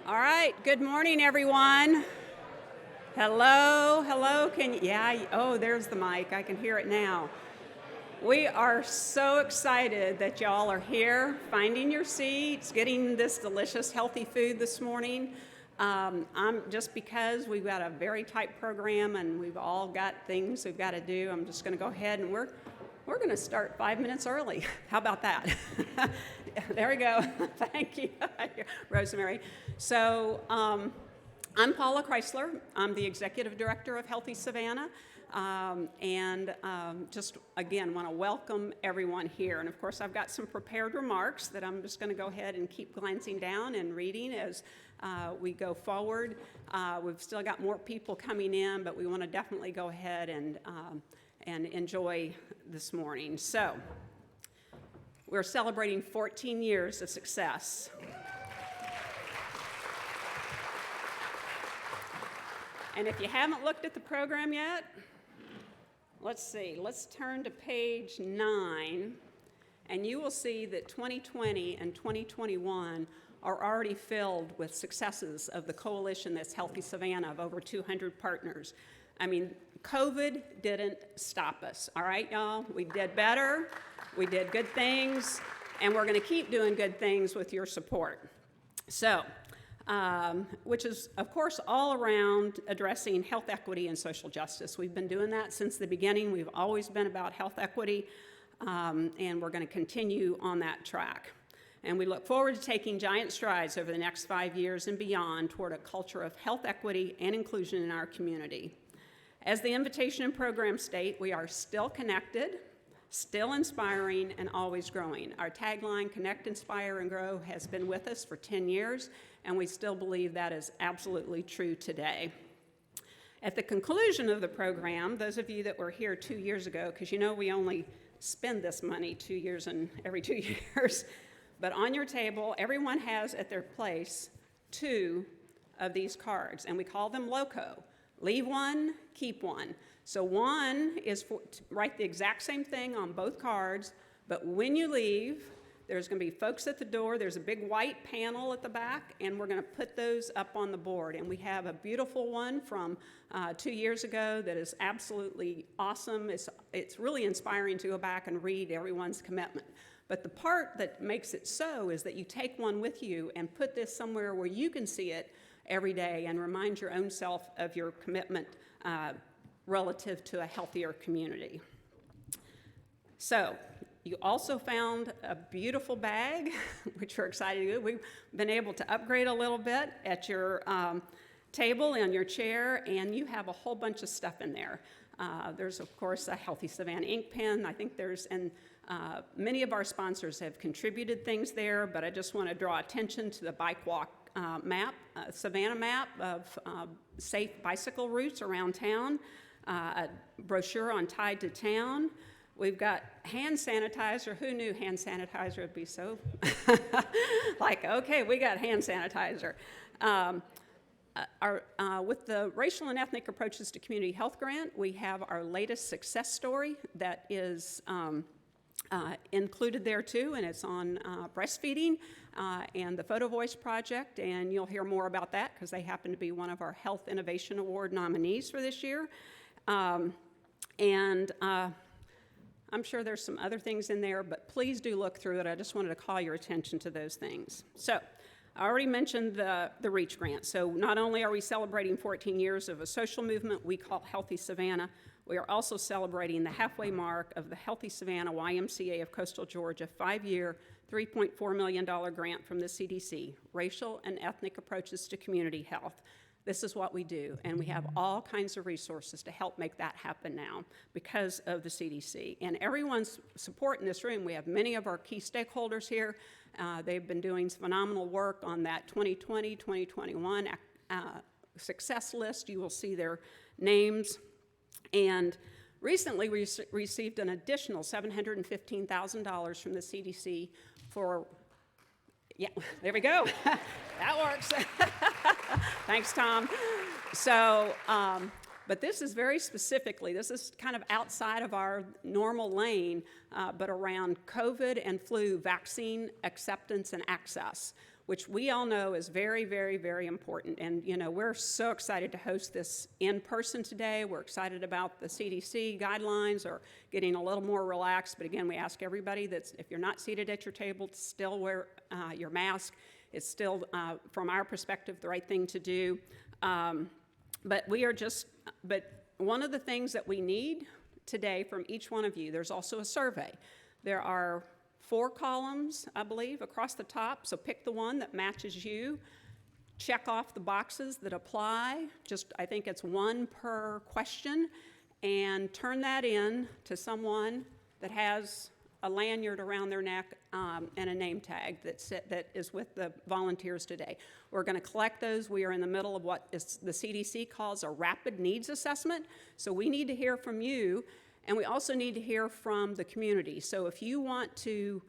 All right, good morning, everyone. Hello, hello, there's the mic, I can hear it now. We are so excited that y'all are here, finding your seats, getting this delicious, healthy food this morning. Just because we've got a very tight program and we've all got things we've got to do, I'm just gonna go ahead and we're going to start 5 minutes early. How about that? There we go. Thank you, Rosemary. So I'm Paula Chrysler. I'm the Executive Director of Healthy Savannah. Just, again, want to welcome everyone here. And, of course, I've got some prepared remarks that I'm just going to go ahead and keep glancing down and reading as we go forward. We've still got more people coming in, but we want to definitely go ahead and enjoy this morning. So, we're celebrating 14 years of success. And if you haven't looked at the program yet, let's see, let's turn to page 9, and you will see that 2020 and 2021 are already filled with successes of the coalition that's Healthy Savannah of over 200 partners. I mean, COVID didn't stop us, all right, y'all? We did better, we did good things, and we're gonna keep doing good things with your support. So, which is, of course, all around addressing health equity and social justice. We've been doing that since the beginning. We've always been about health equity, and we're gonna continue on that track. And we look forward to taking giant strides over the next 5 years and beyond toward a culture of health equity and inclusion in our community. As the invitation and program state, we are still connected, still inspiring, and always growing. Our tagline, Connect, Inspire, and Grow, has been with us for 10 years, and we still believe that is absolutely true today. At the conclusion of the program, those of you that were here 2 years ago, because you know we only spend this money 2 years and every 2 years, but on your table, everyone has at their place 2 of these cards, and we call them LOCO. Leave one, keep one. So one is to write the exact same thing on both cards, but when you leave, there's going to be folks at the door. There's a big white panel at the back, and we're going to put those up on the board. And we have a beautiful one from 2 years ago that is absolutely awesome. It's really inspiring to go back and read everyone's commitment. But the part that makes it so is that you take one with you and put this somewhere where you can see it every day and remind your own self of your commitment relative to a healthier community. So, you also found a beautiful bag, which we're excited to do. We've been able to upgrade a little bit at your table and your chair, and you have a whole bunch of stuff in there. There's, of course, a Healthy Savannah ink pen. I think many of our sponsors have contributed things there, but I just want to draw attention to the bike walk map, Savannah map of safe bicycle routes around town, a brochure on Tide to Town. We've got hand sanitizer. Who knew hand sanitizer would be so like, okay, we got hand sanitizer. With the Racial and Ethnic Approaches to Community Health Grant, we have our latest success story that is included there too, and it's on breastfeeding and the Photovoice project, and you'll hear more about that because they happen to be one of our Health Innovation Award nominees for this year. I'm sure there's some other things in there, but please do look through it. I just wanted to call your attention to those things. So, I already mentioned the REACH grant. So not only are we celebrating 14 years of a social movement we call Healthy Savannah, we are also celebrating the halfway mark of the Healthy Savannah YMCA of Coastal Georgia 5-year, $3.4 million grant from the CDC, Racial and Ethnic Approaches to Community Health. This is what we do, and we have all kinds of resources to help make that happen now because of the CDC. And everyone's support in this room, we have many of our key stakeholders here. They've been doing phenomenal work on that 2020, 2021 success list. You will see their names. And recently, we received an additional $715,000 from the CDC for, yeah, there we go. That works. Thanks, Tom. So, but this is very specifically, this is kind of outside of our normal lane, but around COVID and flu vaccine acceptance and access. which we all know is very, very, very important. And, you know, we're so excited to host this in person today. We're excited about the CDC guidelines are getting a little more relaxed. But again, we ask everybody that if you're not seated at your table, to still wear your mask. It's still, from our perspective, the right thing to do. But one of the things that we need today from each one of you, there's also a survey. There are 4 columns, I believe, across the top, so pick the one that matches you. Check off the boxes that apply. I think it's 1 per question, and turn that in to someone that has a lanyard around their neck and a name tag that is with the volunteers today. We're going to collect those. We are in the middle of what the CDC calls a rapid needs assessment, so we need to hear from you. And we also need to hear from the community. So if you want to,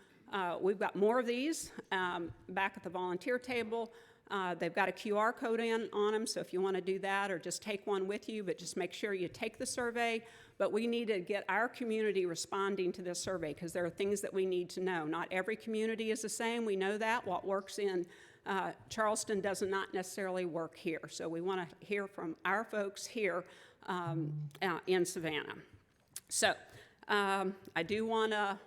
we've got more of these back at the volunteer table. They've got a QR code on them, so if you want to do that or just take one with you, but just make sure you take the survey. But we need to get our community responding to this survey because there are things that we need to know. Not every community is the same. We know that. What works in Charleston does not necessarily work here. So we want to hear from our folks here in Savannah. So I do want to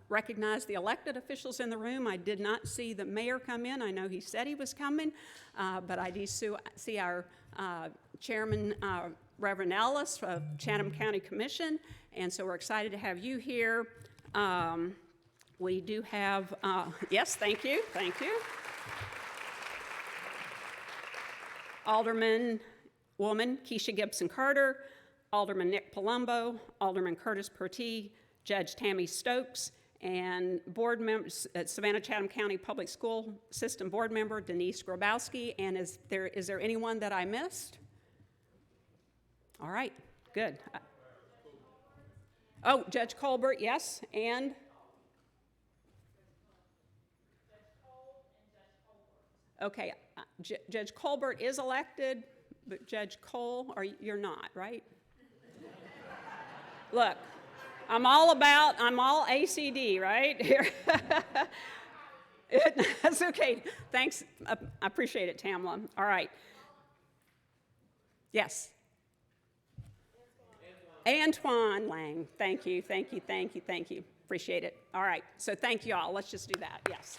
recognize the elected officials in the room. I did not see the mayor come in. I know he said he was coming, but I do see our chairman, Reverend Ellis of Chatham County Commission, and so we're excited to have you here. We do have, yes, thank you. Alderman woman Keisha Gibson Carter, Alderman Nick Palumbo, Alderman Curtis Pertee, Judge Tammy Stokes, and board members at Savannah Chatham County Public School System board member Denise Grabowski. And is there anyone that I missed? All right, good. Oh, Judge Colbert, yes, and? Okay, Judge Colbert is elected, but Judge Cole, you're not, right? Look, I'm all ACD, right? Here. That's okay. Thanks. I appreciate it, Tamla. All right. Yes. Antoine Lang. Thank you. Appreciate it. All right. So thank you all. Let's just do that. Yes.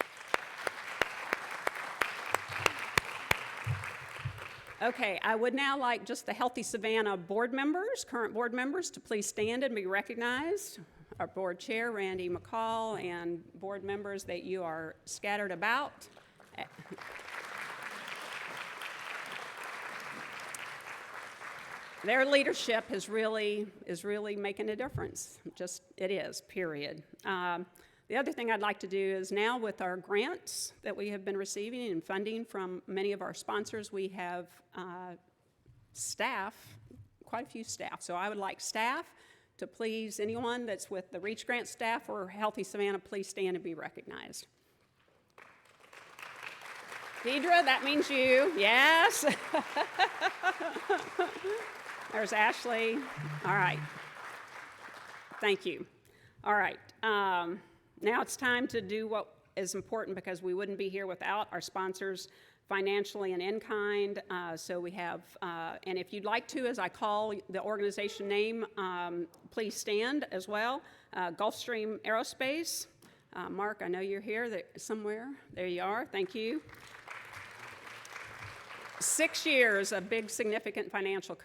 Okay, I would now like just the Healthy Savannah board members, current board members, to please stand and be recognized. Our board chair, Randy McCall, and board members that you are scattered about. Their leadership is really making a difference. It is, period. The other thing I'd like to do is now with our grants that we have been receiving and funding from many of our sponsors, we have staff, quite a few staff. So I would like staff to please, anyone that's with the REACH grant staff or Healthy Savannah, please stand and be recognized. Deidre, that means you, yes. There's Ashley. All right. Thank you. All right. Now it's time to do what is important because we wouldn't be here without our sponsors financially and in kind. So we have, and if you'd like to, as I call the organization name, please stand as well. Gulfstream Aerospace. Mark, I know you're here somewhere. There you are. Thank you. 6 years, a big significant financial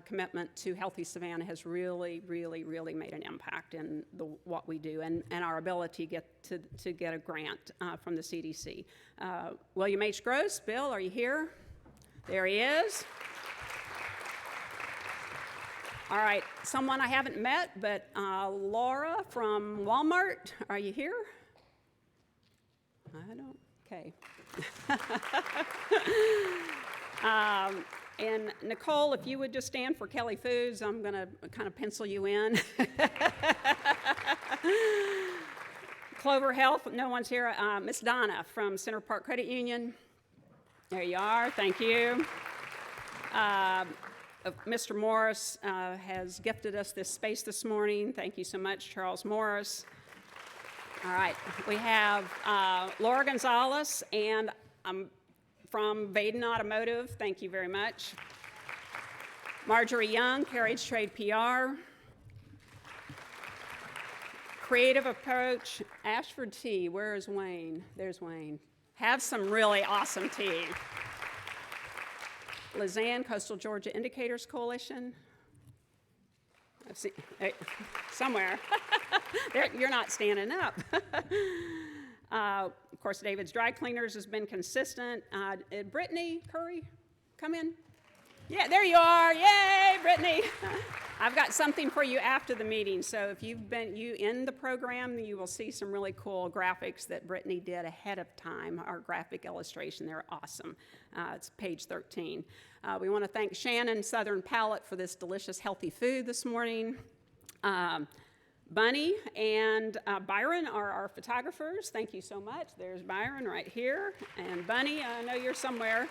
commitment to Healthy Savannah has really made an impact in what we do and our ability to get a grant from the CDC. William H. Gross, Bill, are you here? There he is. All right, someone I haven't met, but Laura from Walmart, are you here? I don't, okay. And Nicole, if you would just stand for Kelly Foods, I'm going to kind of pencil you in. Clover Health, no one's here. Miss Donna from Center Park Credit Union. There you are, thank you. Mr. Morris has gifted us this space this morning. Thank you so much, Charles Morris. All right, we have Laura Gonzalez, and from Vaden Automotive, thank you very much. Marjorie Young, Carriage Trade PR. Creative Approach, Ashford Tea. Where is Wayne? There's Wayne. Have some really awesome tea. Lizanne, Coastal Georgia Indicators Coalition. I've seen, hey, somewhere. You're not standing up. Of course, David's Dry Cleaners has been consistent. Brittany Curry, come in. Yeah, there you are. Yay, Brittany. I've got something for you after the meeting. So if you've been in the program, you will see some really cool graphics that Brittany did ahead of time. Our graphic illustration, they're awesome. It's page 13. We want to thank Shannon Southern Palette for this delicious, healthy food this morning. Bunny and Byron are our photographers. Thank you so much. There's Byron right here. And Bunny, I know you're somewhere.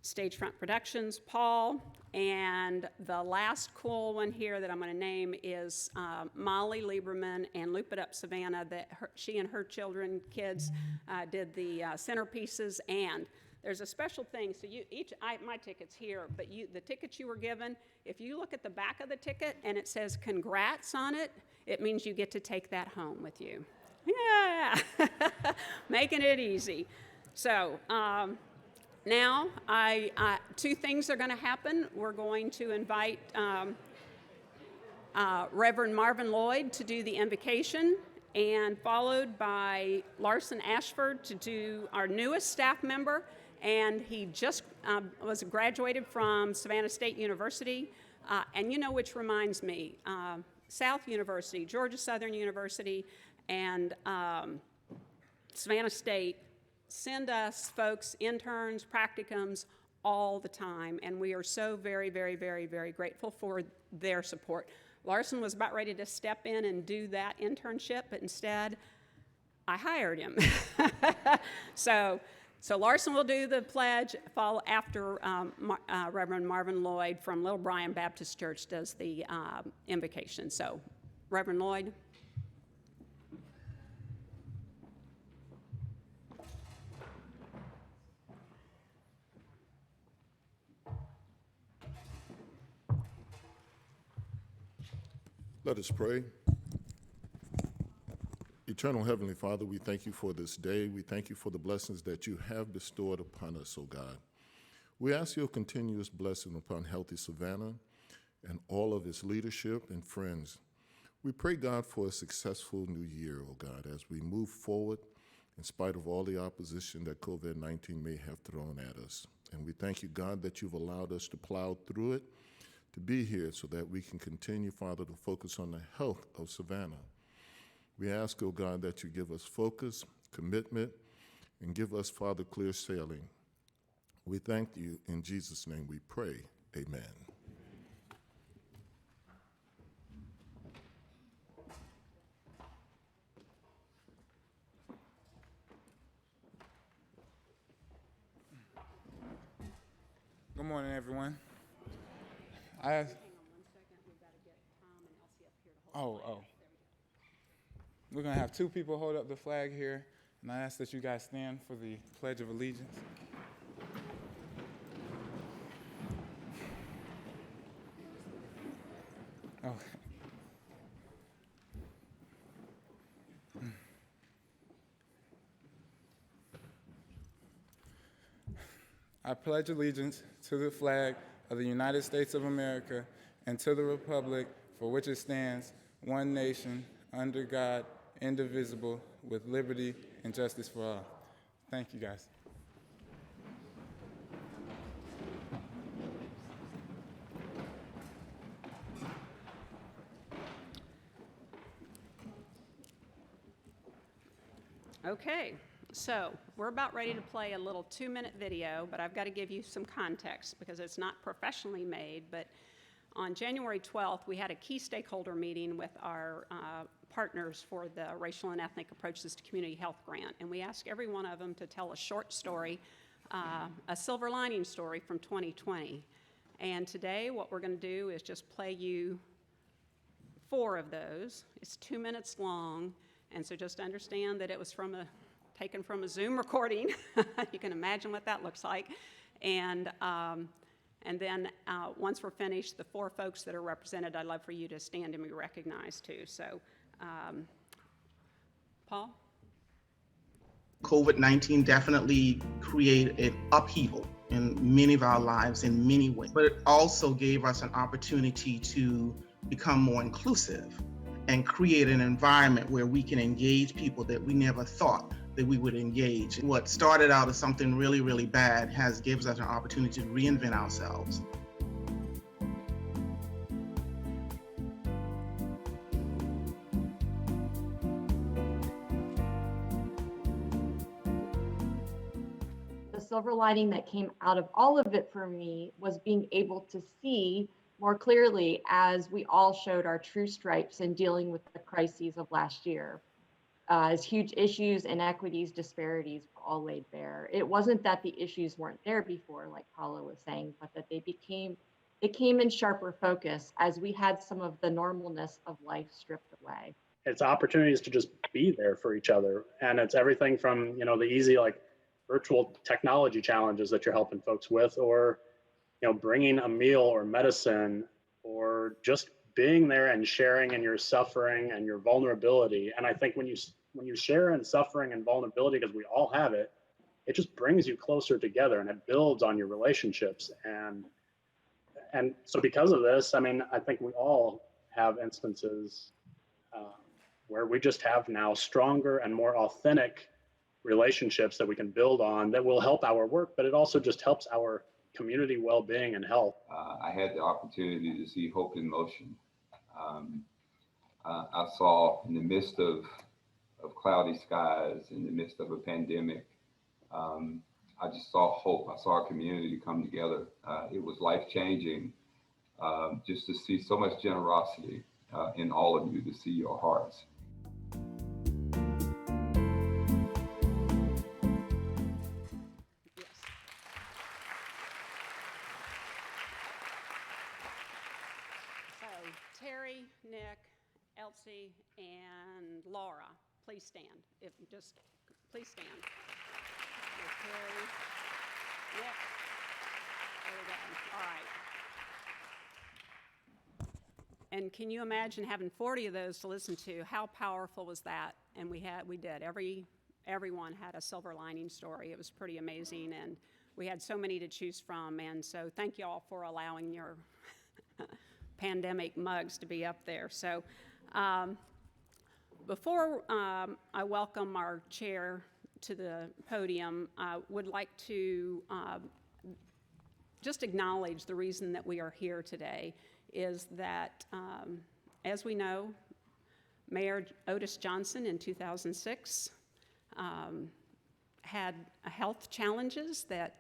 Stagefront Productions, Paul, and the last cool one here that I'm going to name is Molly Lieberman and Loop It Up Savannah. She and her kids did the centerpieces, and there's a special thing. So my ticket's here, but the tickets you were given, if you look at the back of the ticket and it says congrats on it, it means you get to take that home with you. Yeah, making it easy. So. Now, two things are going to happen. We're going to invite Reverend Marvin Lloyd to do the invocation, and followed by Larson Ashford to do our newest staff member, and he just was graduated from Savannah State University, and which reminds me, South University, Georgia Southern University, and Savannah State send us folks, interns, practicums, all the time, and we are so very, very, very, very grateful for their support. Larson was about ready to step in and do that internship, but instead, I hired him. So Larson will do the pledge, follow after Reverend Marvin Lloyd from Little Bryan Baptist Church does the invocation. So, Reverend Lloyd. Let us pray. Eternal Heavenly Father, we thank you for this day. We thank you for the blessings that you have bestowed upon us, O God. We ask your continuous blessing upon Healthy Savannah and all of its leadership and friends. We pray, God, for a successful new year, O God, as we move forward in spite of all the opposition that COVID-19 may have thrown at us. And we thank you, God, that you've allowed us to plow through it, to be here so that we can continue, Father, to focus on the health of Savannah. We ask, oh God, that you give us focus, commitment, and give us, Father, clear sailing. We thank you. In Jesus' name we pray. Amen. Good morning, everyone. Hang on 1 second. We've got to get Tom and Elsie up here to hold the flag. We're going to have two people hold up the flag here, and I ask that you guys stand for the Pledge of Allegiance. Oh. I pledge allegiance to the flag of the United States of America and to the republic for which it stands, one nation, under God, indivisible, with liberty and justice for all. Thank you, guys. Okay, so we're about ready to play a little 2-minute video, but I've got to give you some context because it's not professionally made, but on January 12th, we had a key stakeholder meeting with our partners for the Racial and Ethnic Approaches to Community Health Grant, and we asked every one of them to tell a short story, a silver lining story from 2020. And today, what we're going to do is just play you 4 of those. It's 2 minutes long, and so just understand that it was taken from a Zoom recording. You can imagine what that looks like. And then once we're finished, the 4 folks that are represented, I'd love for you to stand and be recognized too. So, Paul? COVID-19 definitely created an upheaval in many of our lives in many ways, but it also gave us an opportunity to become more inclusive and create an environment where we can engage people that we never thought that we would engage. What started out as something really, really bad gives us an opportunity to reinvent ourselves. The silver lining that came out of all of it for me was being able to see more clearly as we all showed our true stripes in dealing with the crises of last year. As huge issues, inequities, disparities were all laid bare. It wasn't that the issues weren't there before, like Paula was saying, but that it came in sharper focus as we had some of the normalness of life stripped away. It's opportunities to just be there for each other. And it's everything from, the easy, like virtual technology challenges that you're helping folks with, or, bringing a meal or medicine, or just being there and sharing in your suffering and your vulnerability. And I think when you share in suffering and vulnerability, because we all have it, it just brings you closer together and it builds on your relationships. And so because of this, I think we all have instances where we just have now stronger and more authentic relationships that we can build on that will help our work, but it also just helps our community well-being and health. I had the opportunity to see Hope in motion. I saw in the midst of cloudy skies, in the midst of a pandemic, I just saw hope. I saw our community come together. It was life-changing just to see so much generosity in all of you, to see your hearts. Terry, Nick, Elsie, and Laura, please stand. Please stand. There's Terry, Nick. There we go. All right. And can you imagine having 40 of those to listen to? How powerful was that? And we did. Everyone had a silver lining story. It was pretty amazing, and we had so many to choose from. And so thank you all for allowing your pandemic mugs to be up there. So before I welcome our chair to the podium, I would like to just acknowledge the reason that we are here today is that, as we know, Mayor Otis Johnson in 2006 had health challenges that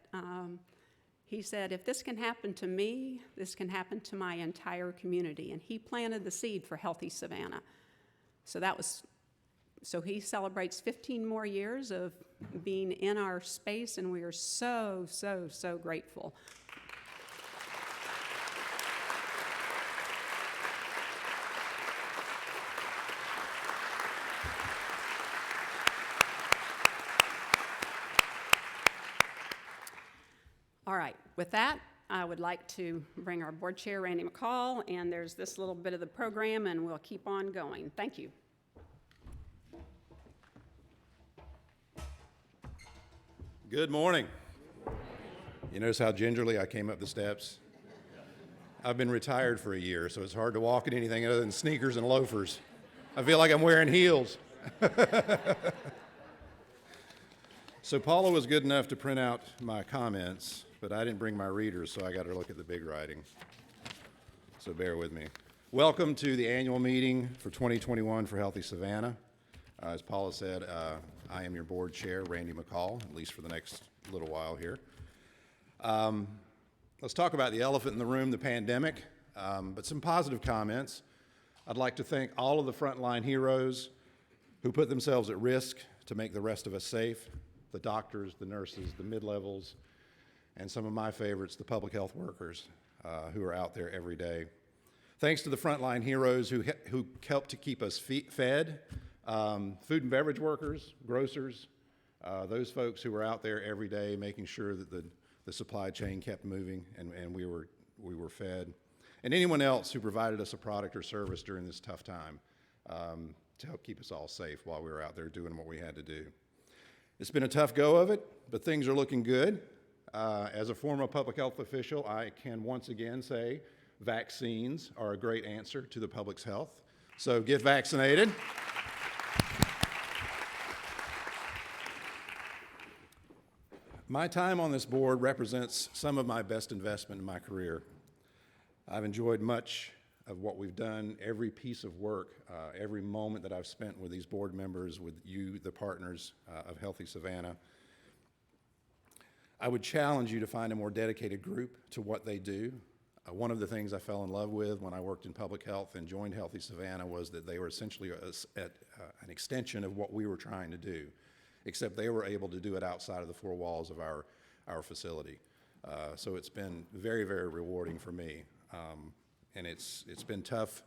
he said, if this can happen to me, this can happen to my entire community. And he planted the seed for Healthy Savannah. So he celebrates 15 more years of being in our space, and we are so, so, so grateful. All right, with that, I would like to bring our board chair, Randy McCall, and there's this little bit of the program, and we'll keep on going. Thank you. Good morning. You notice how gingerly I came up the steps? I've been retired for a year, so it's hard to walk in anything other than sneakers and loafers. I feel like I'm wearing heels. So Paula was good enough to print out my comments, but I didn't bring my readers, so I got to look at the big writing. So bear with me. Welcome to the annual meeting for 2021 for Healthy Savannah. As Paula said, I am your board chair, Randy McCall, at least for the next little while here. Let's talk about the elephant in the room, the pandemic, but some positive comments. I'd like to thank all of the frontline heroes who put themselves at risk to make the rest of us safe, the doctors, the nurses, the mid-levels, and some of my favorites, the public health workers who are out there every day. Thanks to the frontline heroes who helped to keep us fed, food and beverage workers, grocers, those folks who were out there every day making sure that the supply chain kept moving and we were fed, and anyone else who provided us a product or service during this tough time to help keep us all safe while we were out there doing what we had to do. It's been a tough go of it, but things are looking good. As a former public health official, I can once again say vaccines are a great answer to the public's health. So get vaccinated. My time on this board represents some of my best investment in my career. I've enjoyed much of what we've done, every piece of work, every moment that I've spent with these board members, with you, the partners of Healthy Savannah. I would challenge you to find a more dedicated group to what they do. One of the things I fell in love with when I worked in public health and joined Healthy Savannah was that they were essentially an extension of what we were trying to do, except they were able to do it outside of the four walls of our facility. So it's been very, very rewarding for me. And it's been tough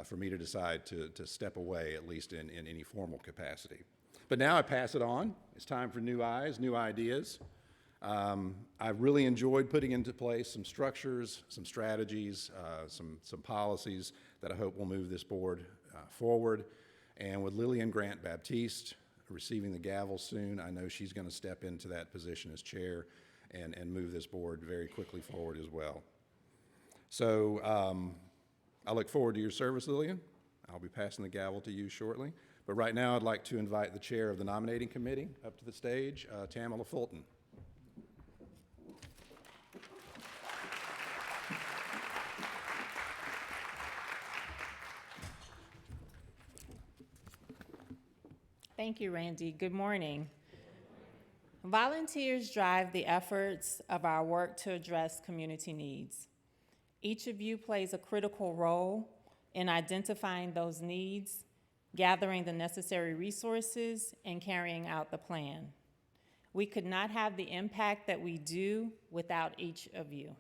for me to decide to step away, at least in any formal capacity. But now I pass it on. It's time for new eyes, new ideas. I've really enjoyed putting into place some structures, some strategies, some policies that I hope will move this board forward. And with Lillian Grant Baptiste receiving the gavel soon, I know she's going to step into that position as chair and move this board very quickly forward as well. So I look forward to your service, Lillian. I'll be passing the gavel to you shortly. But right now, I'd like to invite the chair of the nominating committee up to the stage, Tamala Fulton. Thank you, Randy. Good morning. Volunteers drive the efforts of our work to address community needs. Each of you plays a critical role in identifying those needs, gathering the necessary resources, and carrying out the plan. We could not have the impact that we do without each of you.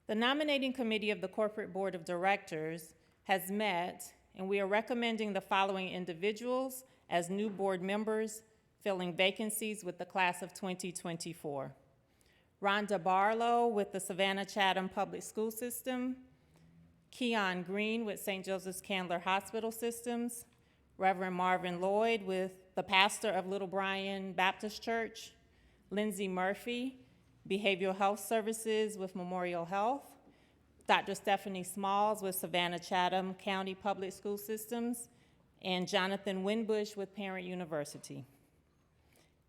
The nominating committee of the Corporate Board of Directors has met, and we are recommending the following individuals as new board members filling vacancies with the class of 2024. Rhonda Barlow with the Savannah Chatham Public School System, Keon Green with St. Joseph's Candler Hospital Systems, Reverend Marvin Lloyd with the pastor of Little Bryan Baptist Church, Lindsay Murphy, Behavioral Health Services with Memorial Health, Dr. Stephanie Smalls with Savannah Chatham County Public School Systems, and Jonathan Winbush with Parent University.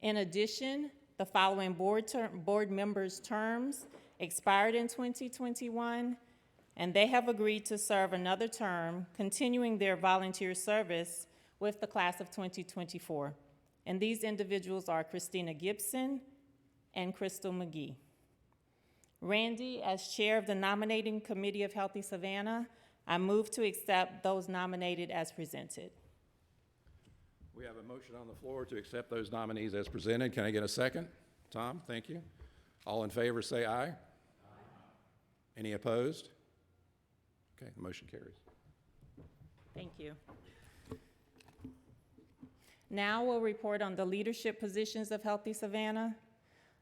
In addition, the following board members' terms expired in 2021, and they have agreed to serve another term, continuing their volunteer service with the class of 2024. And these individuals are Christina Gibson and Crystal McGee. Randy, as chair of the nominating committee of Healthy Savannah, I move to accept those nominated as presented. We have a motion on the floor to accept those nominees as presented. Can I get a second? Tom, thank you. All in favor say aye. Aye. Any opposed? Okay, the motion carries. Thank you. Now we'll report on the leadership positions of Healthy Savannah.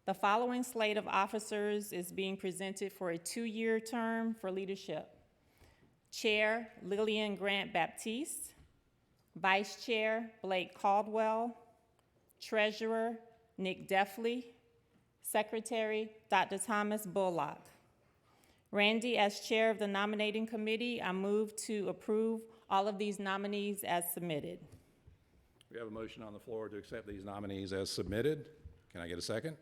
The following slate of officers is being presented for a 2-year term for leadership. Chair, Lillian Grant Baptiste. Vice Chair, Blake Caldwell. Treasurer, Nick Deffley. Secretary, Dr. Thomas Bullock. Randy, as chair of the nominating committee, I move to approve all of these nominees as submitted. We have a motion on the floor to accept these nominees as submitted. Can I get a second?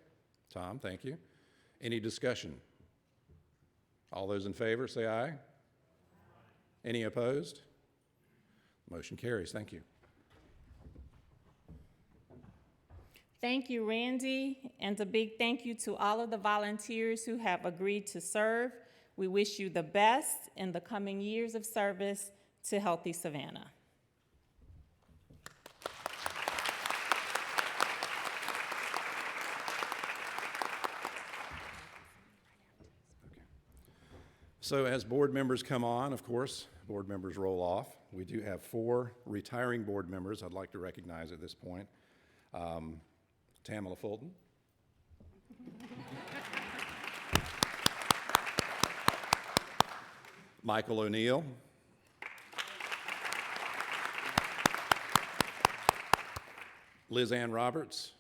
Tom, thank you. Any discussion? All those in favor say aye. Any opposed? Motion carries. Thank you. Thank you, Randy, and a big thank you to all of the volunteers who have agreed to serve. We wish you the best in the coming years of service to Healthy Savannah. So as board members come on, of course, board members roll off. We do have 4 retiring board members I'd like to recognize at this point. Tamala Fulton. Michael O'Neill. Liz Ann Roberts.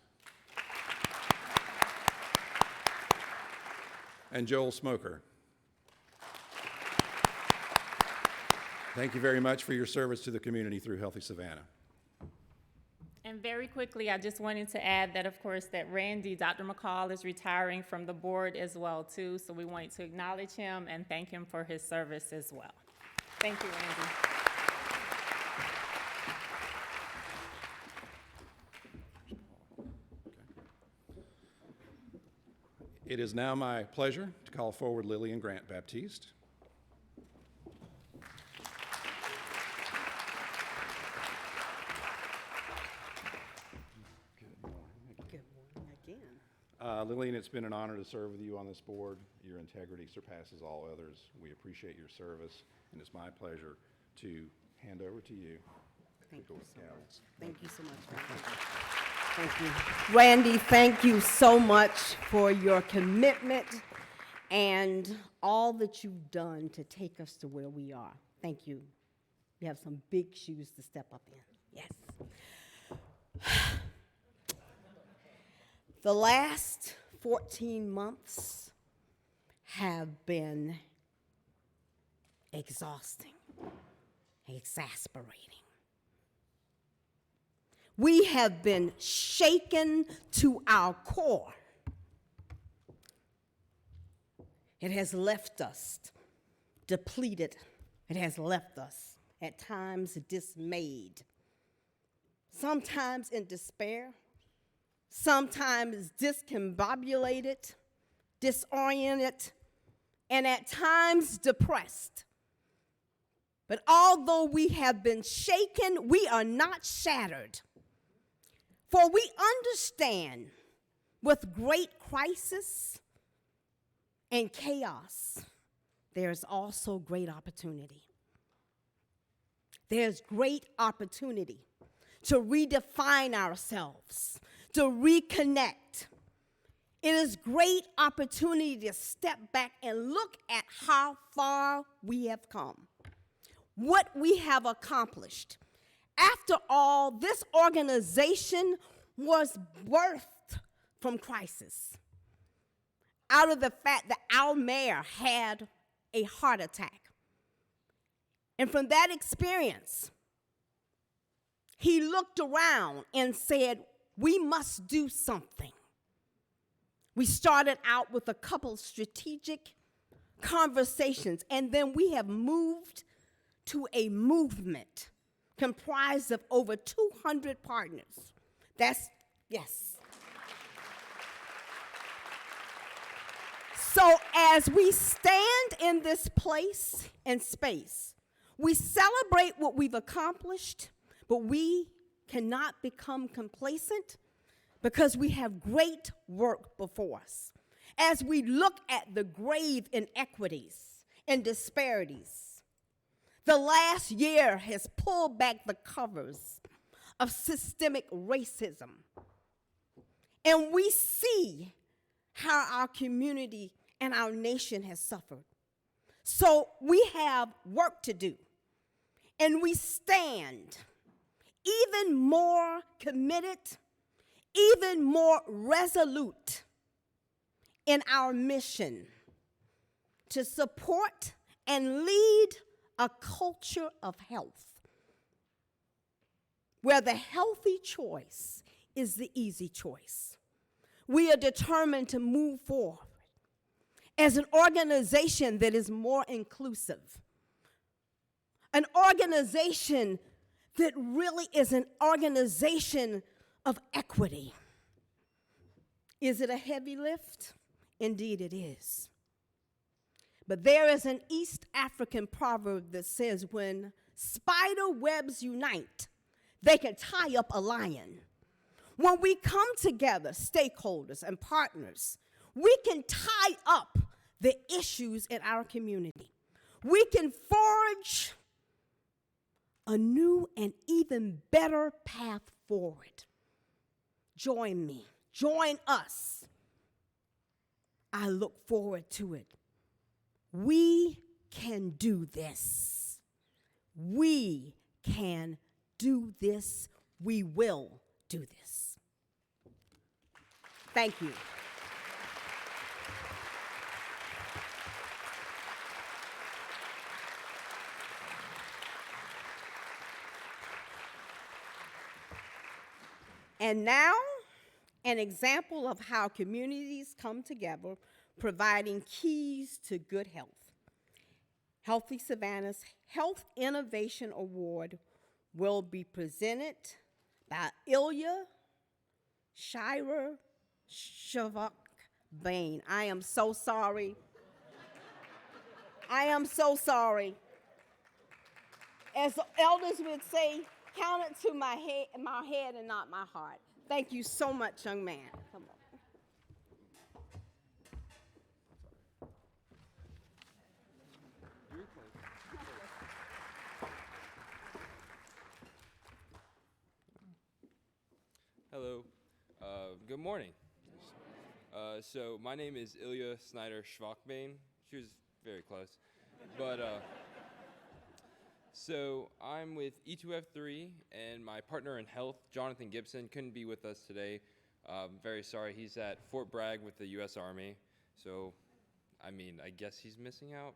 And Joel Smoker. Thank you very much for your service to the community through Healthy Savannah. And very quickly, I just wanted to add that, of course, that Randy, Dr. McCall, is retiring from the board as well, too. So we wanted to acknowledge him and thank him for his service as well. Thank you, Randy. It is now my pleasure to call forward Lillian Grant Baptiste. Lillian, it's been an honor to serve with you on this board. Your integrity surpasses all others. We appreciate your service, and it's my pleasure to hand over to you. Thank you so much. Thank you so much, Randy. Thank you. Randy, thank you so much for your commitment and all that you've done to take us to where we are. Thank you. You have some big shoes to step up in. Yes. The last 14 months have been exhausting, exasperating. We have been shaken to our core. It has left us depleted. It has left us at times dismayed, sometimes in despair, sometimes discombobulated, disoriented, and at times depressed. But although we have been shaken, we are not shattered. For we understand with great crisis and chaos, there's also great opportunity. There's great opportunity to redefine ourselves, to reconnect. It is great opportunity to step back and look at how far we have come, what we have accomplished. After all, this organization was birthed from crisis, out of the fact that our mayor had a heart attack. And from that experience, he looked around and said, we must do something. We started out with a couple strategic conversations, and then we have moved to a movement comprised of over 200 partners. Yes. So as we stand in this place and space, we celebrate what we've accomplished, but we cannot become complacent because we have great work before us. As we look at the grave inequities and disparities, the last year has pulled back the covers of systemic racism. And we see how our community and our nation has suffered. So we have work to do. And we stand even more committed, even more resolute in our mission to support and lead a culture of health, where the healthy choice is the easy choice. We are determined to move forward as an organization that is more inclusive, an organization that really is an organization of equity. Is it a heavy lift? Indeed it is. But there is an East African proverb that says, when spider webs unite, they can tie up a lion. When we come together, stakeholders and partners, we can tie up the issues in our community. we can forge a new and even better path forward. Join me, join us. I look forward to it. We can do this. We can do this. We will do this. Thank you. And now, an example of how communities come together, providing keys to good health. Healthy Savannah's Health Innovation Award will be presented by Ilya Shira Shavak-Bain. I am so sorry. I am so sorry. As elders would say, count it to my head and not my heart. Thank you so much, young man. Come on. Hello. Good morning. So my name is Ilya Snyder Schwachbane. She was very close. But so I'm with E2F3, and my partner in health, Jonathan Gibson, couldn't be with us today. Very sorry. He's at Fort Bragg with the U.S. Army. So, I mean, I guess he's missing out.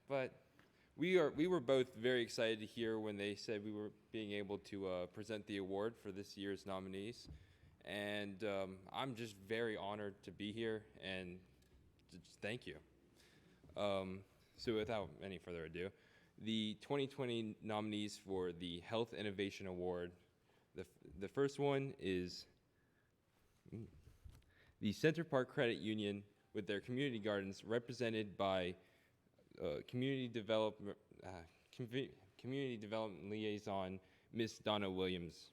But we were both very excited to hear when they said we were being able to present the award for this year's nominees. And I'm just very honored to be here, and just thank you. So without any further ado, the 2020 nominees for the Health Innovation Award, the first one is the Center Park Credit Union with their community gardens, represented by Community Development Liaison, Miss Donna Williams.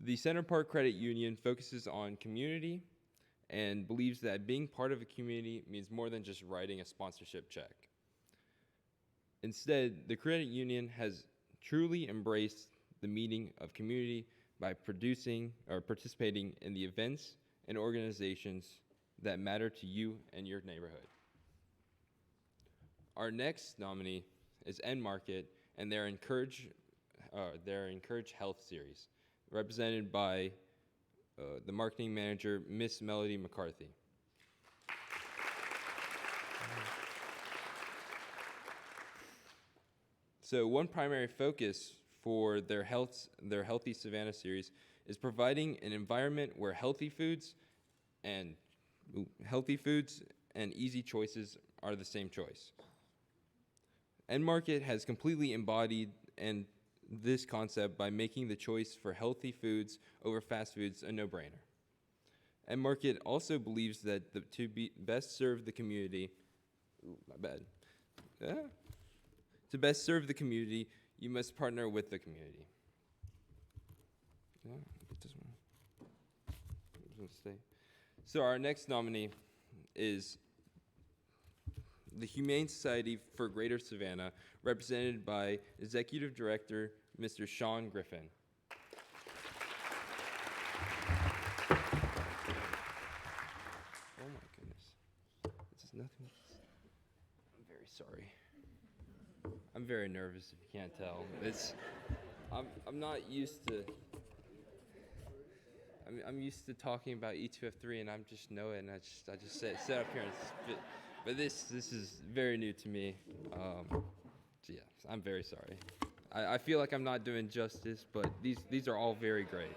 The Center Park Credit Union focuses on community and believes that being part of a community means more than just writing a sponsorship check. Instead, the credit union has truly embraced the meaning of community by producing or participating in the events and organizations that matter to you and your neighborhood. Our next nominee is End Market and their Encourage Health series, represented by the marketing manager, Miss Melody McCarthy. So one primary focus for their Healthy Savannah series is providing an environment where healthy foods and easy choices are the same choice. End Market has completely embodied this concept by making the choice for healthy foods over fast foods a no-brainer. End Market also believes that to best serve the community, to best serve the community, you must partner with the community. Yeah, get this one. I'm gonna stay. So our next nominee is the Humane Society for Greater Savannah, represented by Executive Director, Mr. Sean Griffin. Oh my goodness. This is nothing. I'm very sorry. I'm very nervous if you can't tell. I'm not used to, I'm used to talking about E2F3 and I'm just know it and I just sit up here and spit. But this is very new to me. So yeah, I'm very sorry. I feel like I'm not doing justice, but these are all very great.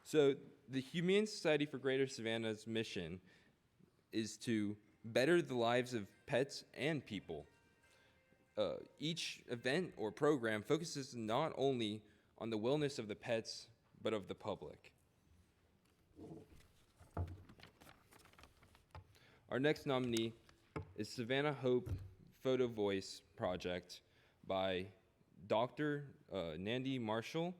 So the Humane Society for Greater Savannah's mission is to better the lives of pets and people. Each event or program focuses not only on the wellness of the pets, but of the public. Our next nominee is Savannah H.O.P.E. Photovoice project, by Dr. Nandi Marshall.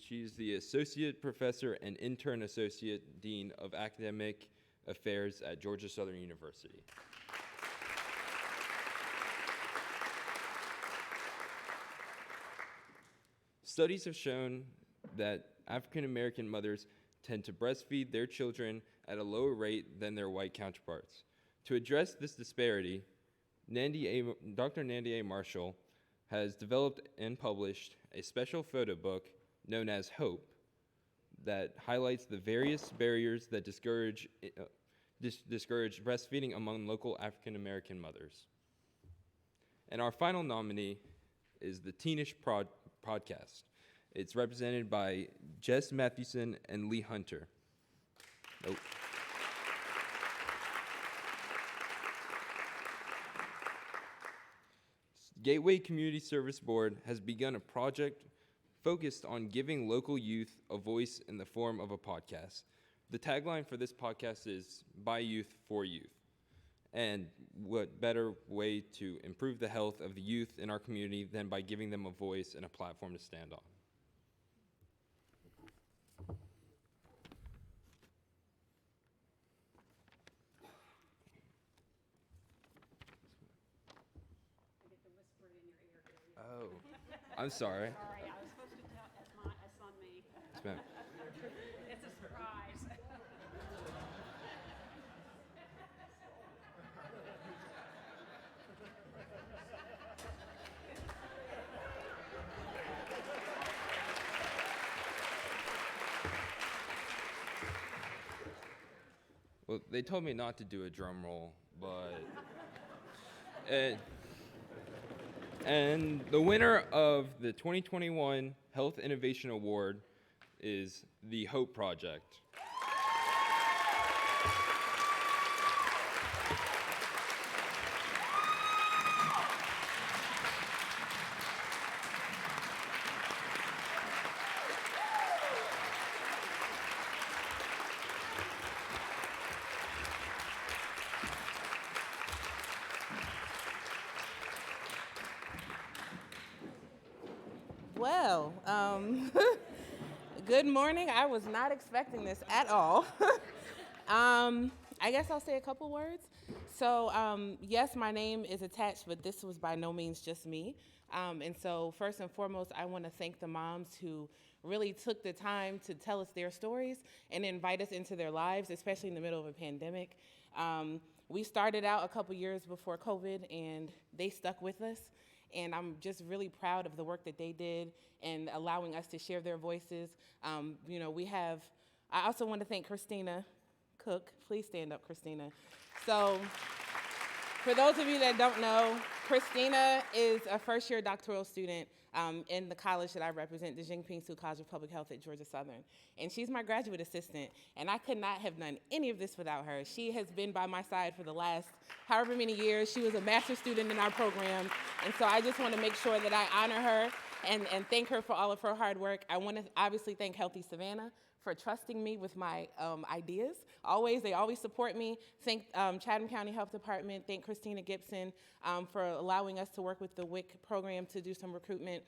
She's the Associate Professor and Intern Associate Dean of Academic Affairs at Georgia Southern University. Studies have shown that African American mothers tend to breastfeed their children at a lower rate than their white counterparts. To address this disparity, Dr. Nandi A. Marshall has developed and published a special photo book known as H.O.P.E that highlights the various barriers that discourage breastfeeding among local African American mothers. And our final nominee is the Teenish Podcast. It's represented by Jess Mathewson and Lee Hunter. Nope. Gateway Community Service Board has begun a project focused on giving local youth a voice in the form of a podcast. The tagline for this podcast is By Youth for Youth. And what better way to improve the health of the youth in our community than by giving them a voice and a platform to stand on. Oh, I'm sorry. Sorry, I was supposed to tell, that's on me. Yes, ma'am. It's a surprise. Well, they told me not to do a drum roll, but and the winner of the 2021 Health Innovation Award is the H.O.P.E Project. Well, good morning. I was not expecting this at all. I guess I'll say a couple words. So, yes, my name is attached, but this was by no means just me. And so, first and foremost, I want to thank the moms who really took the time to tell us their stories and invite us into their lives, especially in the middle of a pandemic. We started out a couple years before COVID, and they stuck with us. And I'm just really proud of the work that they did and allowing us to share their voices. I also want to thank Christina Cook. Please stand up, Christina. So for those of you that don't know, Christina is a first-year doctoral student in the college that I represent, the Jing-Ping Su College of Public Health at Georgia Southern. And she's my graduate assistant, and I could not have done any of this without her. She has been by my side for the last however many years. She was a master's student in our program, and so I just want to make sure that I honor her and thank her for all of her hard work. I want to obviously thank Healthy Savannah for trusting me with my ideas. They always support me. Thank Chatham County Health Department. Thank Christina Gibson for allowing us to work with the WIC program to do some recruitment.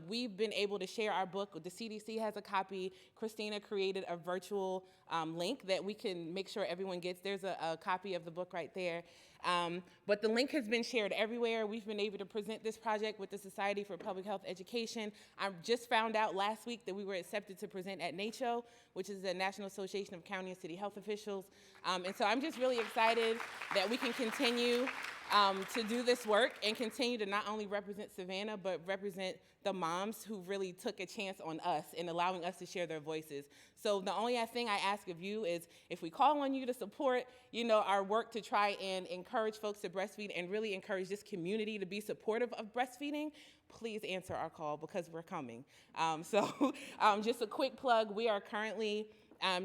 We've been able to share our book. The CDC has a copy. Christina created a virtual link that we can make sure everyone gets. There's a copy of the book right there. But the link has been shared everywhere. We've been able to present this project with the Society for Public Health Education. I just found out last week that we were accepted to present at NACHO, which is the National Association of County and City Health Officials. And so I'm just really excited that we can continue to do this work and continue to not only represent Savannah, but represent the moms who really took a chance on us in allowing us to share their voices. So the only thing I ask of you is if we call on you to support, our work to try and encourage folks to breastfeed and really encourage this community to be supportive of breastfeeding, please answer our call because we're coming. Just a quick plug, we are currently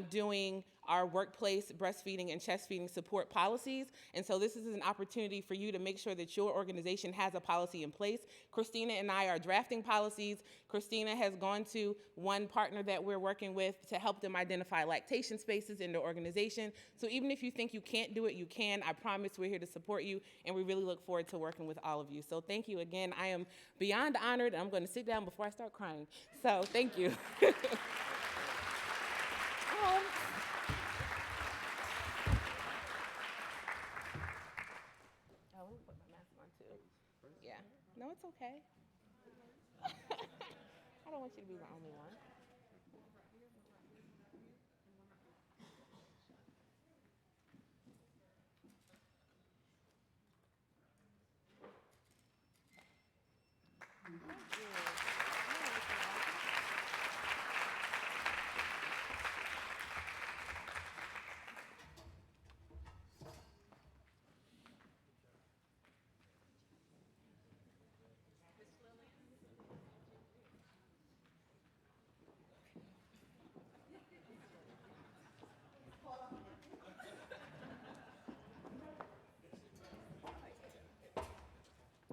doing our workplace breastfeeding and chest feeding support policies. And so this is an opportunity for you to make sure that your organization has a policy in place. Christina and I are drafting policies. Christina has gone to one partner that we're working with to help them identify lactation spaces in their organization. So even if you think you can't do it, you can. I promise we're here to support you, and we really look forward to working with all of you. So thank you again. I am beyond honored, and I'm going to sit down before I start crying. So thank you. Oh, let me put my mask on too. Yeah. No, it's okay. I don't want you to be the only one.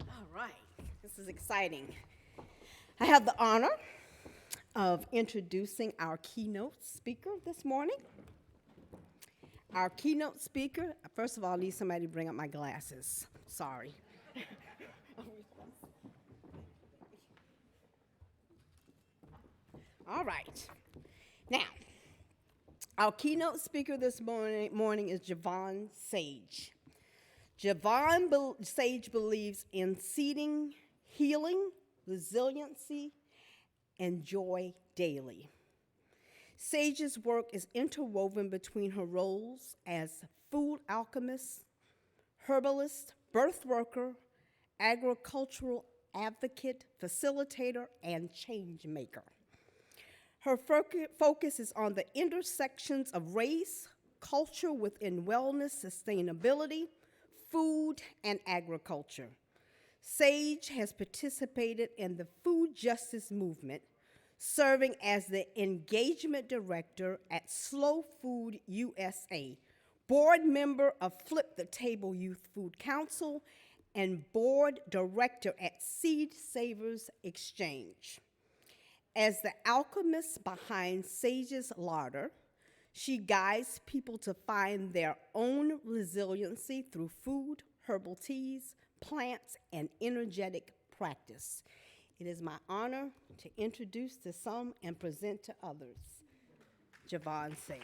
All right, this is exciting. I have the honor of introducing our keynote speaker this morning. Our keynote speaker, first of all, I need somebody to bring up my glasses. Sorry. All right. Now, our keynote speaker this morning is Javon Sage. Javon Sage believes in seeding healing, resiliency, and joy daily. Sage's work is interwoven between her roles as food alchemist, herbalist, birth worker, agricultural advocate, facilitator, and change maker. Her focus is on the intersections of race, culture within wellness, sustainability, food, and agriculture. Sage has participated in the food justice movement, serving as the engagement director at Slow Food USA, board member of Flip the Table Youth Food Council, and board director at Seed Savers Exchange. As the alchemist behind Sage's Larder, she guides people to find their own resiliency through food, herbal teas, plants, and energetic practice. It is my honor to introduce to some and present to others, Javon Sage.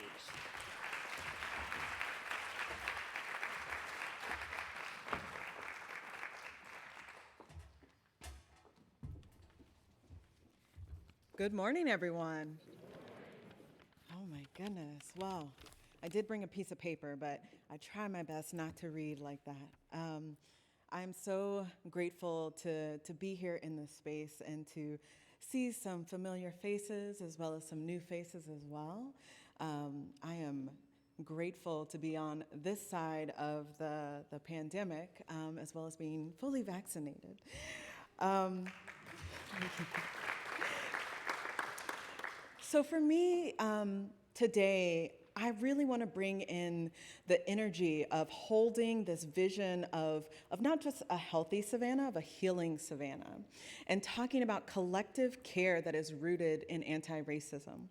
Good morning, everyone. Oh my goodness, wow. I did bring a piece of paper, but I try my best not to read like that. I'm so grateful to be here in this space and to see some familiar faces as well as some new faces as well. I am grateful to be on this side of the pandemic, as well as being fully vaccinated. So for me, today, I really want to bring in the energy of holding this vision of not just a healthy Savannah, of a healing Savannah, and talking about collective care that is rooted in anti-racism.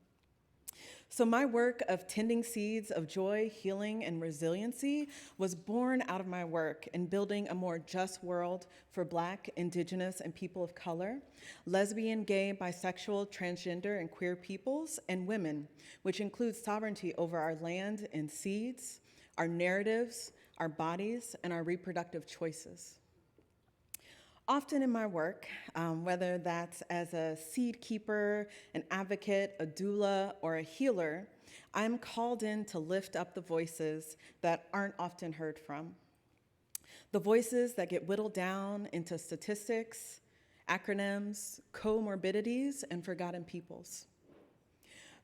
So my work of tending seeds of joy, healing, and resiliency was born out of my work in building a more just world for Black, Indigenous, and people of color, lesbian, gay, bisexual, transgender, and queer peoples, and women, which includes sovereignty over our land and seeds, our narratives, our bodies, and our reproductive choices. Often in my work, whether that's as a seed keeper, an advocate, a doula, or a healer, I'm called in to lift up the voices that aren't often heard from. The voices that get whittled down into statistics, acronyms, comorbidities, and forgotten peoples.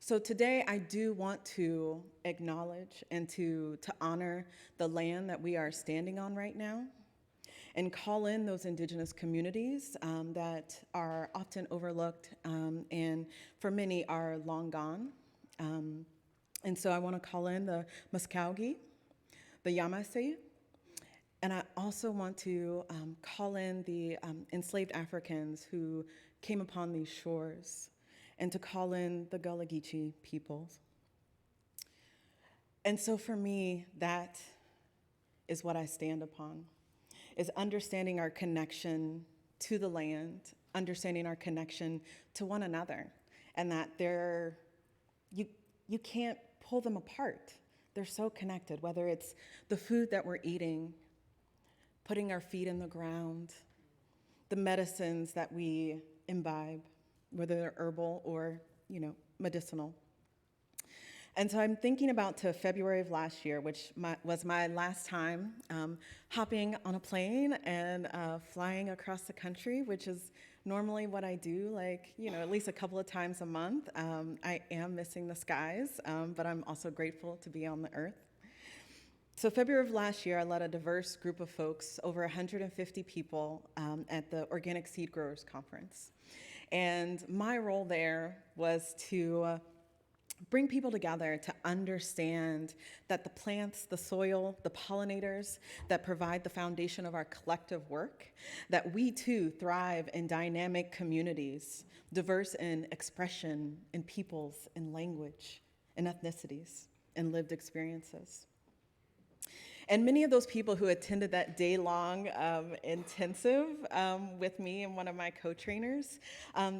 So today I do want to acknowledge and to honor the land that we are standing on right now, and call in those Indigenous communities that are often overlooked and for many are long gone. And so I want to call in the Muskogee, the Yamasee, and I also want to call in the enslaved Africans who came upon these shores, and to call in the Gullah Geechee peoples. And so for me, that is what I stand upon, is understanding our connection to the land, understanding our connection to one another, and that you can't pull them apart. They're so connected, whether it's the food that we're eating, putting our feet in the ground, the medicines that we imbibe, whether they're herbal or, medicinal. And so I'm thinking about to February of last year, which was my last time hopping on a plane and flying across the country, which is normally what I do, at least a couple of times a month. I am missing the skies, but I'm also grateful to be on the earth. So February of last year, I led a diverse group of folks, over 150 people, at the Organic Seed Growers Conference. And my role there was to bring people together to understand that the plants, the soil, the pollinators that provide the foundation of our collective work, that we too thrive in dynamic communities, diverse in expression, in peoples, in language, in ethnicities, in lived experiences. And many of those people who attended that day-long intensive with me and one of my co-trainers,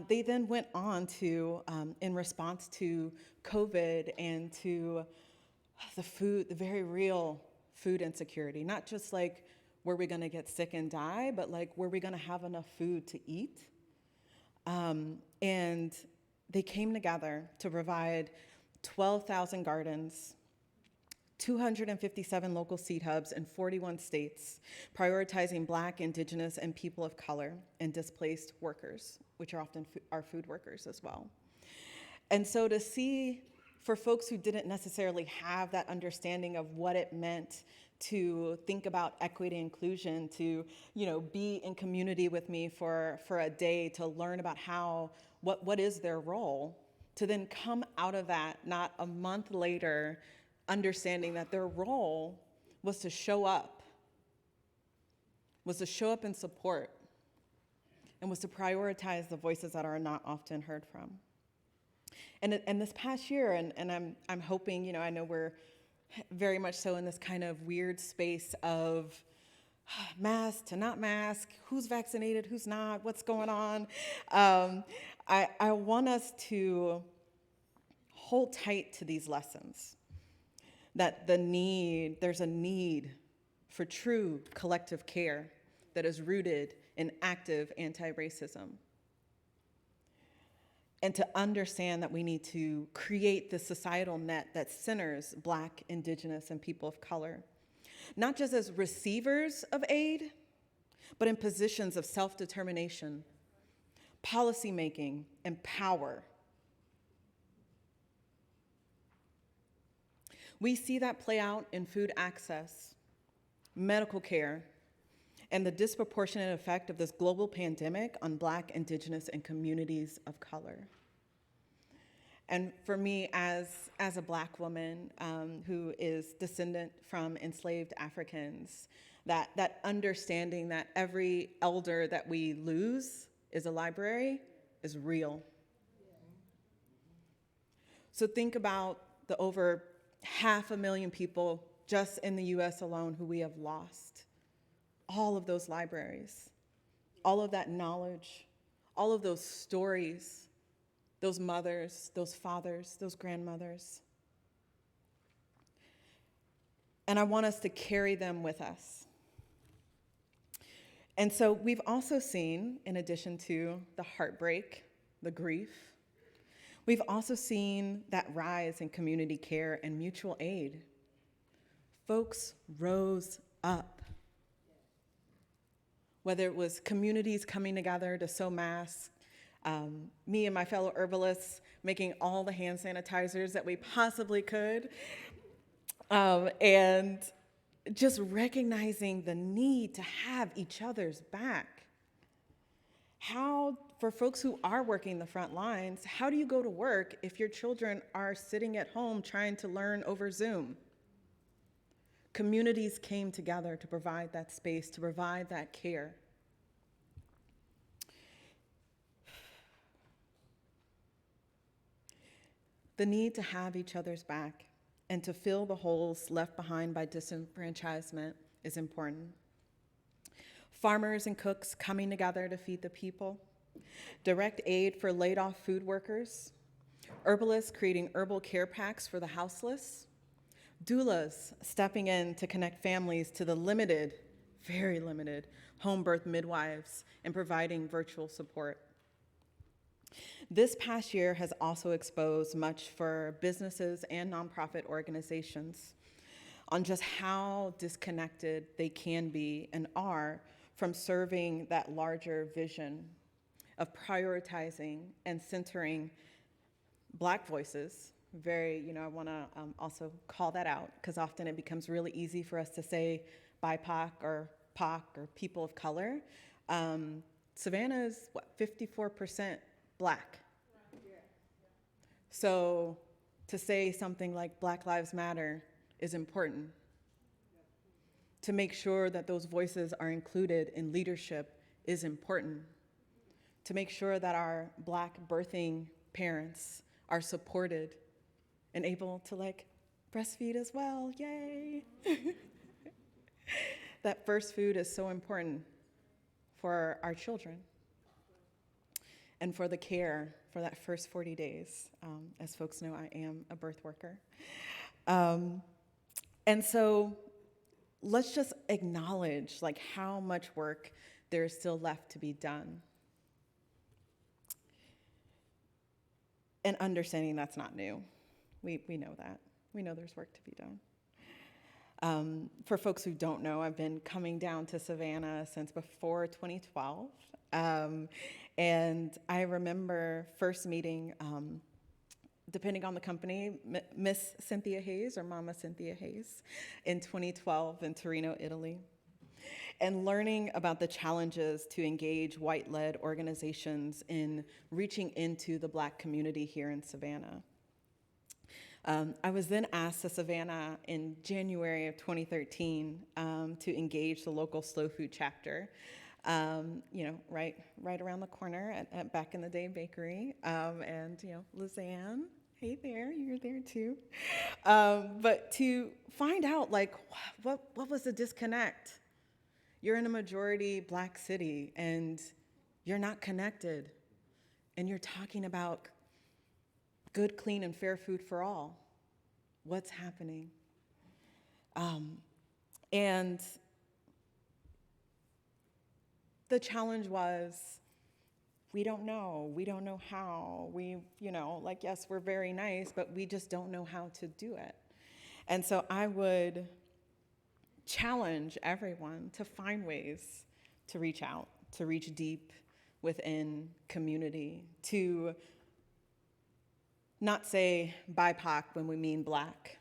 they then went on to, in response to COVID and to the very real food insecurity, not just were we gonna get sick and die, but were we gonna have enough food to eat? And they came together to provide 12,000 gardens, 257 local seed hubs in 41 states, prioritizing Black, Indigenous, and people of color and displaced workers, which are often our food workers as well. And so to see, for folks who didn't necessarily have that understanding of what it meant to think about equity and inclusion, to be in community with me for a day to learn about what is their role, to then come out of that not a month later understanding that their role was to show up in support, and was to prioritize the voices that are not often heard from. And this past year, and I'm hoping, I know we're very much so in this kind of weird space of mask to not mask, who's vaccinated, who's not, what's going on. I want us to hold tight to these lessons. That there's a need for true collective care that is rooted in active anti-racism. And to understand that we need to create the societal net that centers Black, Indigenous, and people of color, not just as receivers of aid, but in positions of self-determination, policymaking, and power. We see that play out in food access, medical care, and the disproportionate effect of this global pandemic on Black, Indigenous, and communities of color. And for me, as a Black woman who is descendant from enslaved Africans, that understanding that every elder that we lose is a library is real. So think about the over 500,000 people just in the US alone who we have lost. All of those libraries, all of that knowledge, all of those stories, those mothers, those fathers, those grandmothers. And I want us to carry them with us. And so we've also seen, in addition to the heartbreak, the grief, we've also seen that rise in community care and mutual aid. Folks rose up. Whether it was communities coming together to sew masks, me and my fellow herbalists making all the hand sanitizers that we possibly could, and just recognizing the need to have each other's back. how, for folks who are working the front lines, how do you go to work if your children are sitting at home trying to learn over Zoom? Communities came together to provide that space, to provide that care. The need to have each other's back and to fill the holes left behind by disenfranchisement is important. Farmers and cooks coming together to feed the people, direct aid for laid-off food workers, herbalists creating herbal care packs for the houseless, doulas stepping in to connect families to the limited, very limited, home birth midwives and providing virtual support. This past year has also exposed much for businesses and nonprofit organizations on just how disconnected they can be and are from serving that larger vision of prioritizing and centering Black voices. I want to also call that out, because often it becomes really easy for us to say BIPOC or POC or people of color. Savannah is, 54% Black. So to say something like Black Lives Matter is important. To make sure that those voices are included in leadership is important. To make sure that our Black birthing parents are supported and able to breastfeed as well, yay. That first food is so important for our children and for the care for that first 40 days. As folks know, I am a birth worker. And so let's just acknowledge how much work there is still left to be done. And understanding that's not new. We know that. We know there's work to be done. For folks who don't know, I've been coming down to Savannah since before 2012. And I remember first meeting, depending on the company, Miss Cynthia Hayes or Mama Cynthia Hayes in 2012 in Torino, Italy, and learning about the challenges to engage white-led organizations in reaching into the Black community here in Savannah. I was then asked to Savannah in January of 2013 to engage the local slow food chapter, right around the corner at Back in the Day Bakery, and Lizanne, hey there, you're there too. But to find out what was the disconnect? You're in a majority Black city and you're not connected, and you're talking about good, clean, and fair food for all. What's happening? And the challenge was, we don't know how. Yes, we're very nice, but we just don't know how to do it. And so I would challenge everyone to find ways to reach out, to reach deep within community, to not say BIPOC when we mean Black,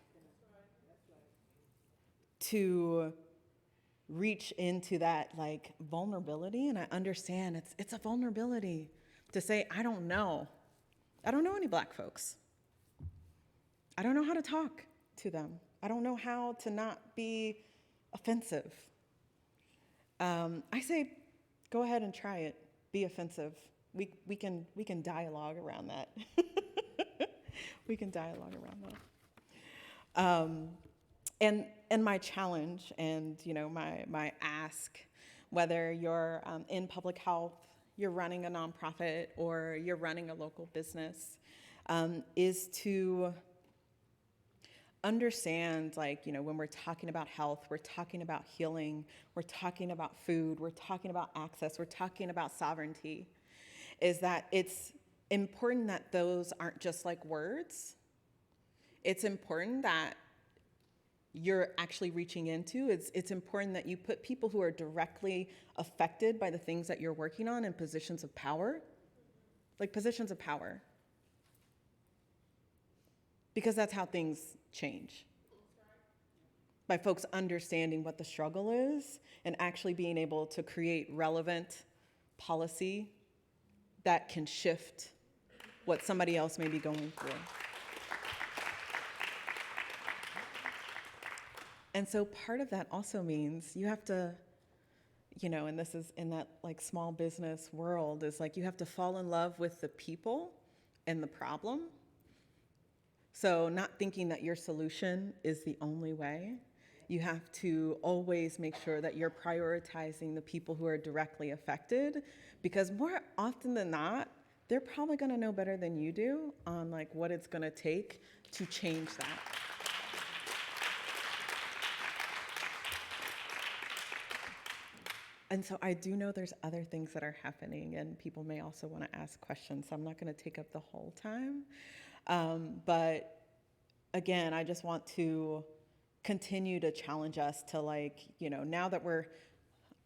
to reach into that vulnerability. And I understand it's a vulnerability to say, I don't know any Black folks. I don't know how to talk to them. I don't know how to not be offensive. I say, go ahead and try it. Be offensive. We can dialogue around that. We can dialogue around that. And my challenge and my ask, whether you're in public health, you're running a nonprofit, or you're running a local business, is to understand, when we're talking about health, we're talking about healing, we're talking about food, we're talking about access, we're talking about sovereignty, is that it's important that those aren't just words. It's important that you're actually reaching into. It's important that you put people who are directly affected by the things that you're working on in positions of power, positions of power. Because that's how things change. By folks understanding what the struggle is and actually being able to create relevant policy that can shift what somebody else may be going through. And so part of that also means you have to, and this is in that like small business world, is like you have to fall in love with the people and the problem. So not thinking that your solution is the only way. You have to always make sure that you're prioritizing the people who are directly affected, because more often than not, they're probably gonna know better than you do on like what it's gonna take to change that. And so I do know there's other things that are happening, and people may also want to ask questions, so I'm not going to take up the whole time. But again, I just want to continue to challenge us to, like, now that we're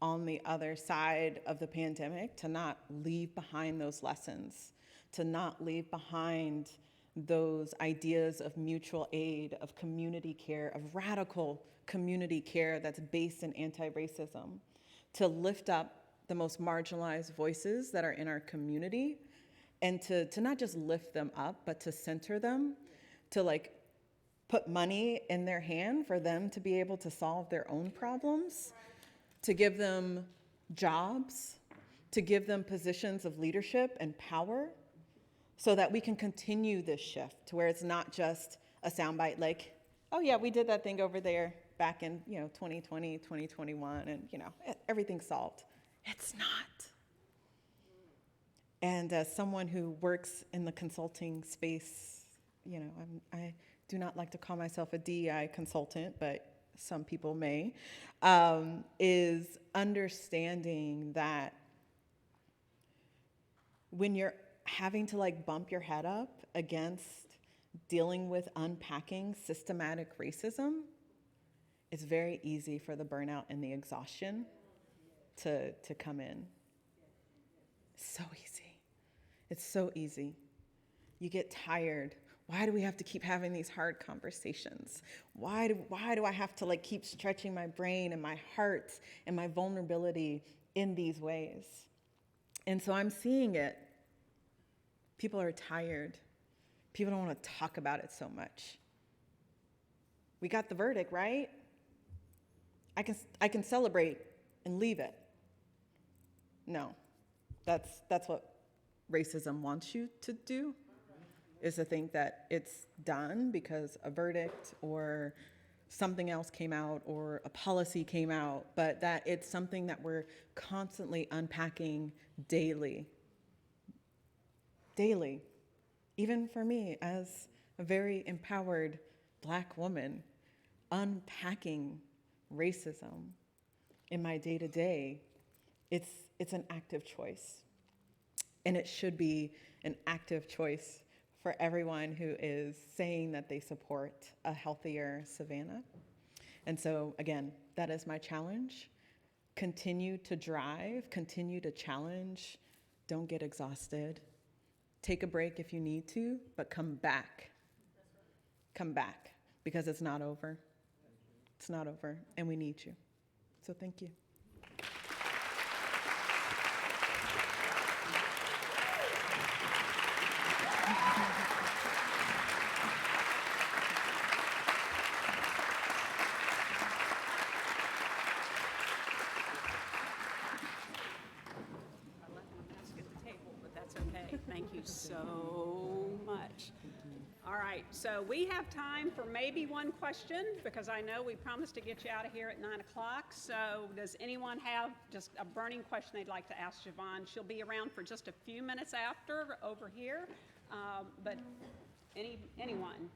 on the other side of the pandemic, to not leave behind those lessons, to not leave behind those ideas of mutual aid, of community care, of radical community care that's based in anti-racism, to lift up the most marginalized voices that are in our community, and to not just lift them up, but to center them, to like put money in their hand for them to be able to solve their own problems, to give them jobs, to give them positions of leadership and power, so that we can continue this shift to where it's not just a soundbite like, oh yeah, we did that thing over there back in 2020, 2021, and everything's solved. It's not. And as someone who works in the consulting space, I do not like to call myself a DEI consultant, but some people may, is understanding that when you're having to like bump your head up against dealing with unpacking systematic racism, it's very easy for the burnout and the exhaustion to come in. So easy. It's so easy. You get tired. Why do we have to keep having these hard conversations? Why do I have to like keep stretching my brain and my heart and my vulnerability in these ways? And so I'm seeing it. People are tired. People don't want to talk about it so much. We got the verdict, right? I can celebrate and leave it. No, that's what racism wants you to do, is to think that it's done because a verdict or something else came out or a policy came out, but that it's something that we're constantly unpacking daily. Daily. Even for me, as a very empowered Black woman, unpacking racism in my day-to-day, it's an active choice. And it should be an active choice for everyone who is saying that they support a healthier Savannah. And so again, that is my challenge. Continue to drive, continue to challenge, don't get exhausted. Take a break if you need to, but come back. Come back, because it's not over. It's not over, and we need you. So thank you. Thank you so much. All right, so we have time for maybe one question, because I know we promised to get you out of here at 9 o'clock. So does anyone have just a burning question they'd like to ask Siobhan? She'll be around for just a few minutes after over here, but anyone?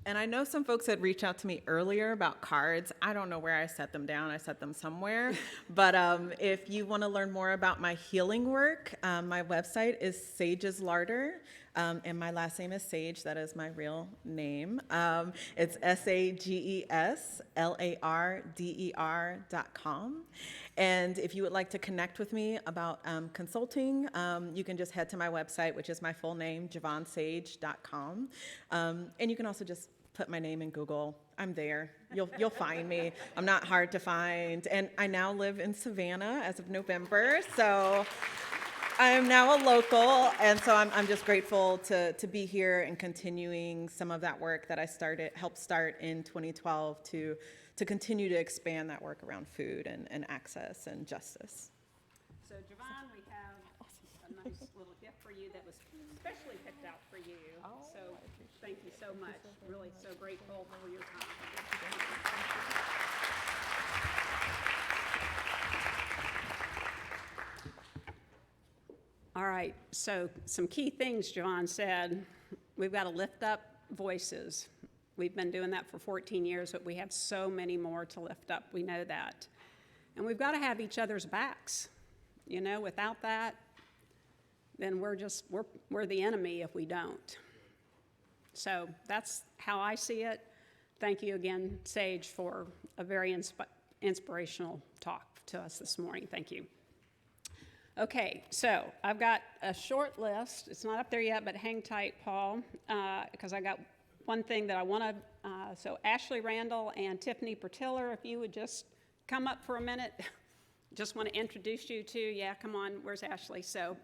And I know some folks had reached out to me earlier about cards. I don't know where I set them down. I set them somewhere. But if you want to learn more about my healing work, my website is Sage's Larder, and my last name is Sage. That is my real name. It's SAGESLARDER.com. And if you would like to connect with me about consulting, you can just head to my website, which is my full name, JavonSage.com. And you can also just put my name in Google. I'm there. You'll find me. I'm not hard to find. And I now live in Savannah as of November. So I am now a local, and so I'm just grateful to be here and continuing some of that work that I helped start in 2012 to continue to expand that work around food and access and justice. So, Javon, we have a nice little gift for you that was specially picked out for you. So, thank you so much. Really so grateful for your time. All right, so some key things Javon said. We've got to lift up voices. We've been doing that for 14 years, but we have so many more to lift up. We know that. And we've got to have each other's backs. You know, without that, then we're the enemy if we don't. So that's how I see it. Thank you again, Sage, for a very inspirational talk to us this morning. Thank you. Okay, so I've got a short list. It's not up there yet, but hang tight, Paul, because I got one thing that I want to, so Ashley Randall and Tiffany Pertiller, if you would just come up for a minute. Just want to introduce you to, yeah, come on, where's Ashley? So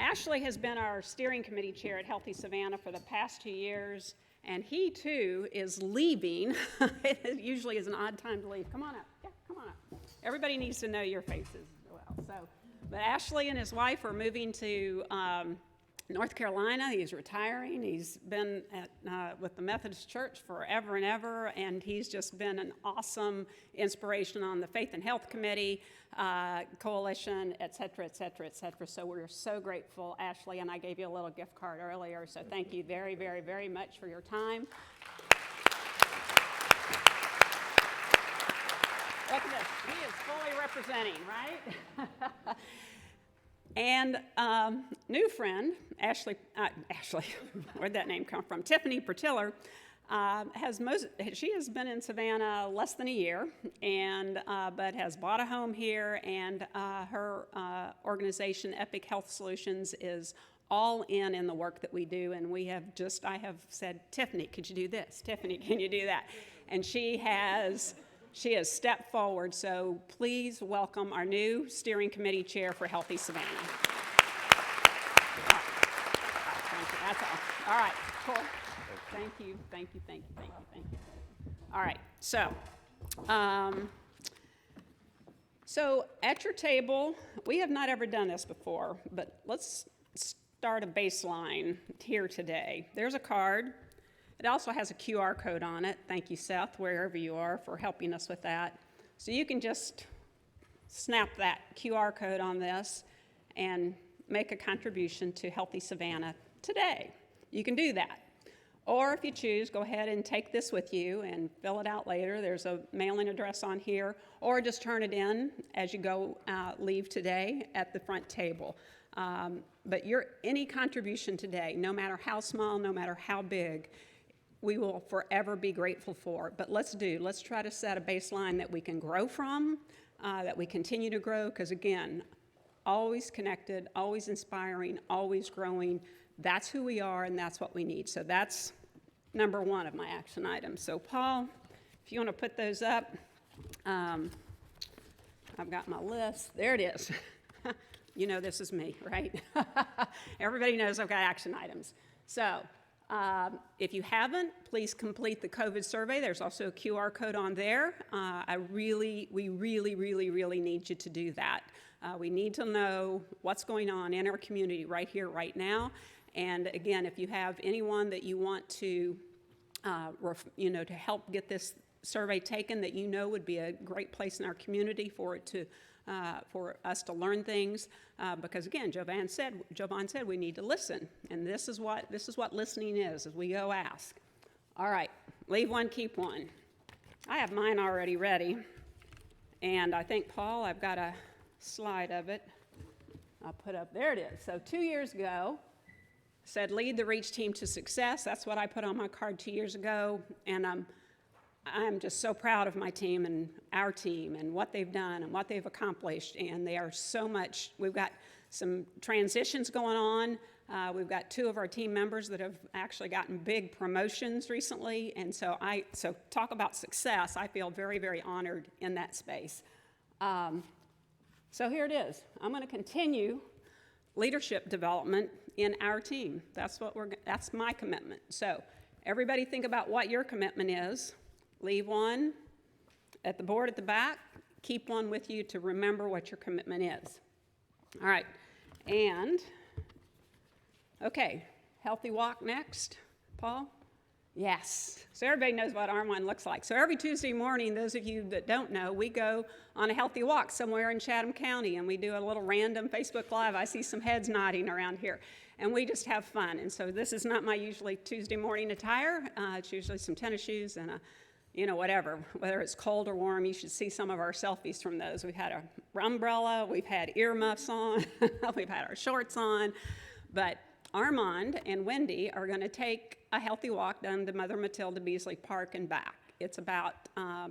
Ashley has been our steering committee chair at Healthy Savannah for the past 2 years, and he too is leaving. It usually is an odd time to leave. Come on up, yeah, come on up. Everybody needs to know your faces as well. But Ashley and his wife are moving to North Carolina. He's retiring. He's been with the Methodist Church forever and ever, and he's just been an awesome inspiration on the Faith and Health Committee, Coalition, et cetera, et cetera, et cetera. So we're so grateful, Ashley, and I gave you a little gift card earlier, so thank you very, very, very much for your time. Look at this. He is fully representing, right? And new friend, Ashley, where'd that name come from? Tiffany Pertiller, she has been in Savannah less than a year, and but has bought a home here, and her organization, Epic Health Solutions, is all in the work that we do, and I have said, Tiffany, could you do this? Tiffany, can you do that? And she has stepped forward, so please welcome our new steering committee chair for Healthy Savannah. Thank you, that's all. All right, cool. Thank you. All right, so at your table, we have not ever done this before, but let's start a baseline here today. There's a card. It also has a QR code on it. Thank you, Seth, wherever you are, for helping us with that. So you can just snap that QR code on this and make a contribution to Healthy Savannah today. You can do that. Or if you choose, go ahead and take this with you and fill it out later. There's a mailing address on here. Or just turn it in as you go leave today at the front table. But any contribution today, no matter how small, no matter how big, we will forever be grateful for. But let's try to set a baseline that we can grow from, that we continue to grow, because again, always connected, always inspiring, always growing. That's who we are, and that's what we need. So that's number one of my action items. So Paul, if you want to put those up, I've got my list. There it is. You know this is me, right? Everybody knows I've got action items. So if you haven't, please complete the COVID survey. There's also a QR code on there. We really need you to do that. We need to know what's going on in our community right here, right now. And again, if you have anyone that you want to, to help get this survey taken, that you know would be a great place in our community for us to learn things, because again, Jovan said we need to listen, and this is what listening is, as we go ask. All right, leave one, keep one. I have mine already ready, and I think, Paul, I've got a slide of it. I'll put up, there it is. So 2 years ago, said lead the REACH team to success. That's what I put on my card 2 years ago, and I'm just so proud of my team and our team and what they've done and what they've accomplished, and they are so much. We've got some transitions going on. We've got 2 of our team members that have actually gotten big promotions recently, and so talk about success. I feel very, very honored in that space. So here it is. I'm going to continue leadership development in our team. That's my commitment. So everybody think about what your commitment is. Leave one at the board at the back. Keep one with you to remember what your commitment is. All right, and, okay, healthy walk next, Paul? Yes, so everybody knows what Armand looks like. So every Tuesday morning, those of you that don't know, we go on a healthy walk somewhere in Chatham County, and we do a little random Facebook Live. I see some heads nodding around here, and we just have fun. And so this is not my usually Tuesday morning attire. It's usually some tennis shoes and whatever, whether it's cold or warm. You should see some of our selfies from those. We've had an umbrella, we've had earmuffs on, we've had our shorts on, but Armand and Wendy are going to take a healthy walk down to Mother Matilda Beasley Park and back. It's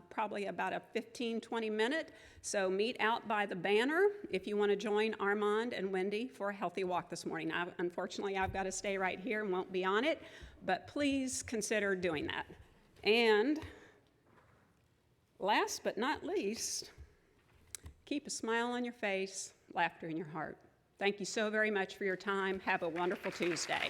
probably about a 15-20 minute, so meet out by the banner if you want to join Armand and Wendy for a healthy walk this morning. Unfortunately, I've got to stay right here and won't be on it, but please consider doing that. And last but not least, keep a smile on your face, laughter in your heart. Thank you so very much for your time. Have a wonderful Tuesday.